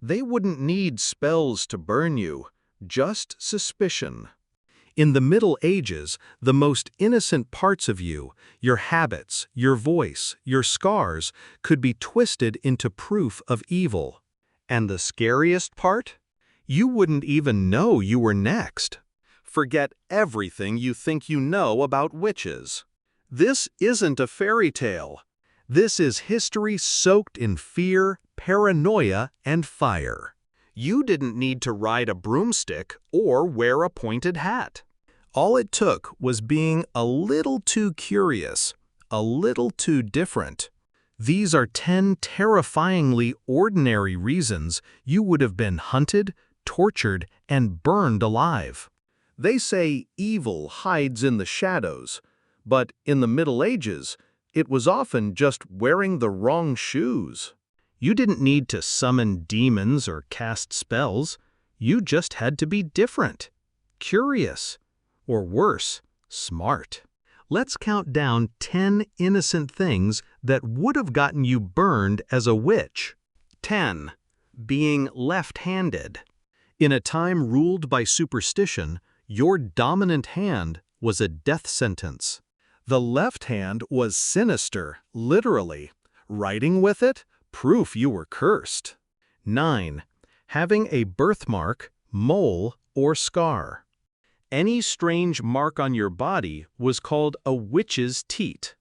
They wouldn't need spells to burn you, just suspicion. In the Middle Ages, the most innocent parts of you, your habits, your voice, your scars, could be twisted into proof of evil. And the scariest part? You wouldn't even know you were next. Forget everything you think you know about witches. This isn't a fairy tale. This is history soaked in fear, paranoia, and fire. You didn't need to ride a broomstick or wear a pointed hat. All it took was being a little too curious, a little too different. These are 10 terrifyingly ordinary reasons you would have been hunted, tortured, and burned alive. They say evil hides in the shadows, but in the Middle Ages, it was often just wearing the wrong shoes. You didn't need to summon demons or cast spells. You just had to be different, curious, or worse, smart. Let's count down 10 innocent things that would have gotten you burned as a witch. 10. Being left-handed. In a time ruled by superstition, your dominant hand was a death sentence. The left hand was sinister, literally. Writing with it? Proof you were cursed. 9. Having a birthmark, mole, or scar. Any strange mark on your body was called a witch's teat.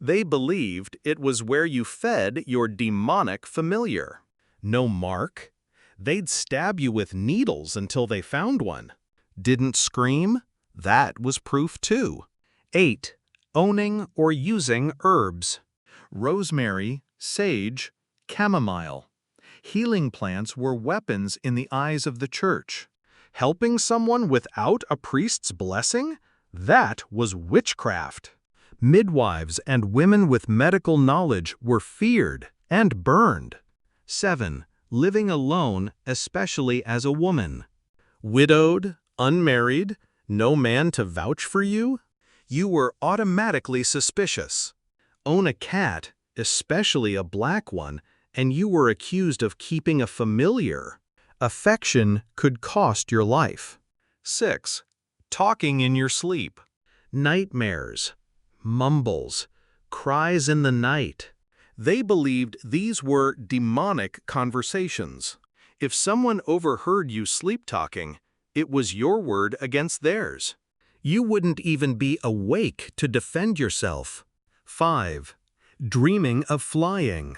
They believed it was where you fed your demonic familiar. No mark? They'd stab you with needles until they found one. Didn't scream? That was proof too. 8. Owning or using herbs. Rosemary, sage, chamomile. Healing plants were weapons in the eyes of the church. Helping someone without a priest's blessing? That was witchcraft. Midwives and women with medical knowledge were feared and burned. 7. Living alone, especially as a woman. Widowed, unmarried, no man to vouch for you? You were automatically suspicious. Own a cat, especially a black one, and you were accused of keeping a familiar. Affection could cost your life. 6. Talking in your sleep. Nightmares, mumbles, cries in the night. They believed these were demonic conversations. If someone overheard you sleep-talking, it was your word against theirs. You wouldn't even be awake to defend yourself. 5. Dreaming of flying.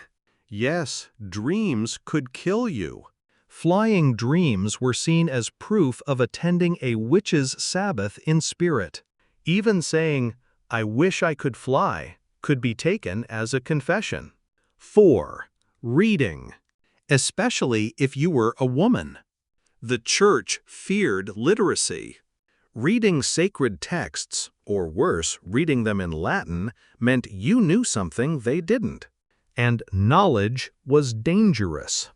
Yes, dreams could kill you. Flying dreams were seen as proof of attending a witch's Sabbath in spirit. Even saying, "I wish I could fly," could be taken as a confession. 4. Reading, especially if you were a woman. The church feared literacy. Reading sacred texts, or worse, reading them in Latin, meant you knew something they didn't. And knowledge was dangerous.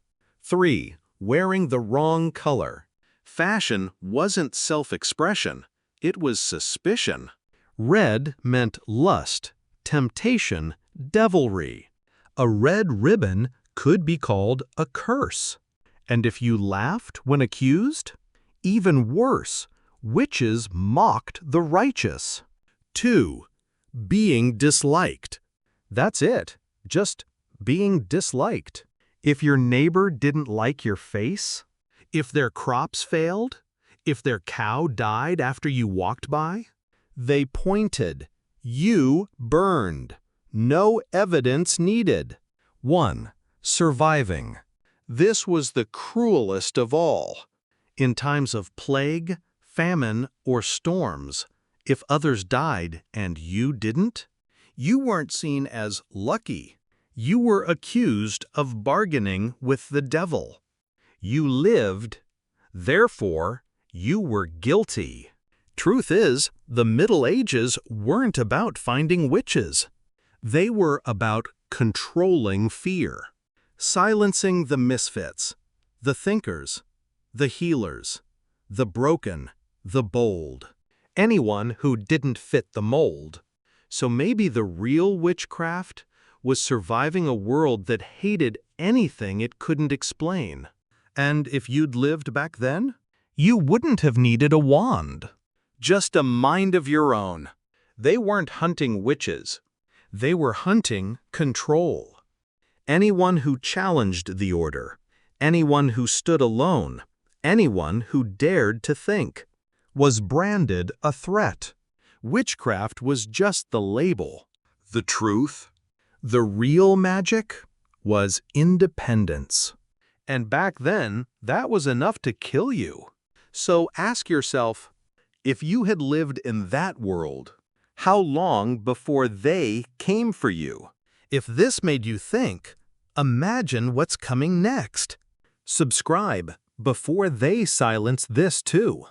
3. Wearing the wrong color. Fashion wasn't self-expression, it was suspicion. Red meant lust, temptation, devilry. A red ribbon could be called a curse. And if you laughed when accused? Even worse, witches mocked the righteous. 2. Being disliked. That's it, just being disliked. If your neighbor didn't like your face, if their crops failed, if their cow died after you walked by, they pointed. You burned. No evidence needed. 1. Surviving. This was the cruelest of all. In times of plague, famine, or storms, if others died and you didn't, you weren't seen as lucky. You were accused of bargaining with the devil. You lived, therefore, you were guilty. Truth is, the Middle Ages weren't about finding witches. They were about controlling fear, silencing the misfits, the thinkers, the healers, the broken, the bold, anyone who didn't fit the mold. So maybe the real witchcraft was surviving a world that hated anything it couldn't explain. And if you'd lived back then, you wouldn't have needed a wand. Just a mind of your own. They weren't hunting witches. They were hunting control. Anyone who challenged the order, anyone who stood alone, anyone who dared to think, was branded a threat. Witchcraft was just the label. The truth, the real magic, was independence. And back then, that was enough to kill you. So ask yourself, if you had lived in that world, how long before they came for you? If this made you think, imagine what's coming next. Subscribe before they silence this too.